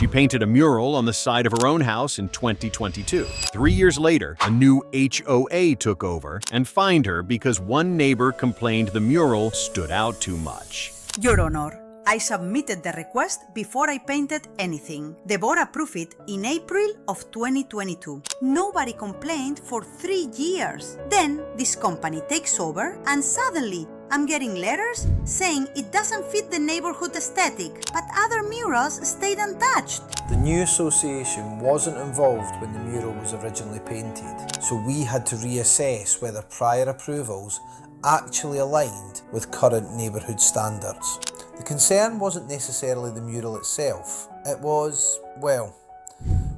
She painted a mural on the side of her own house in 2022. 3 years later, a new HOA took over and fined her because one neighbor complained the mural stood out too much. Your Honor, I submitted the request before I painted anything. The board approved it in April of 2022. Nobody complained for 3 years. Then this company takes over and suddenly I'm getting letters saying it doesn't fit the neighborhood aesthetic, but other murals stayed untouched. The new association wasn't involved when the mural was originally painted, so we had to reassess whether prior approvals actually aligned with current neighbourhood standards. The concern wasn't necessarily the mural itself, it was, well,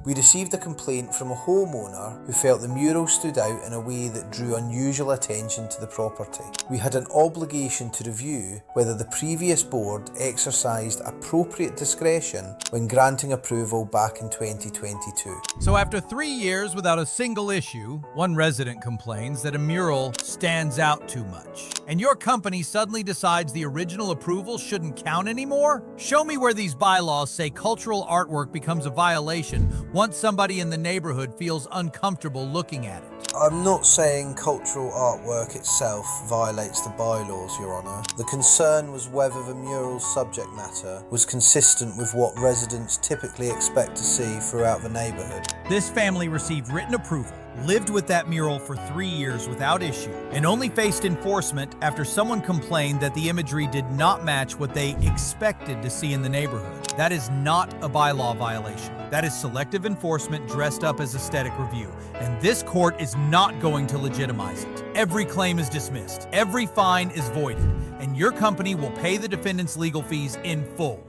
we received a complaint from a homeowner who felt the mural stood out in a way that drew unusual attention to the property. We had an obligation to review whether the previous board exercised appropriate discretion when granting approval back in 2022. So after 3 years without a single issue, one resident complains that a mural stands out too much. And your company suddenly decides the original approval shouldn't count anymore? Show me where these bylaws say cultural artwork becomes a violation once somebody in the neighborhood feels uncomfortable looking at it. I'm not saying cultural artwork itself violates the bylaws, Your Honour. The concern was whether the mural's subject matter was consistent with what residents typically expect to see throughout the neighbourhood. This family received written approval, lived with that mural for 3 years without issue, and only faced enforcement after someone complained that the imagery did not match what they expected to see in the neighborhood. That is not a bylaw violation. That is selective enforcement dressed up as aesthetic review, and this court is not going to legitimize it. Every claim is dismissed, every fine is voided, and your company will pay the defendant's legal fees in full.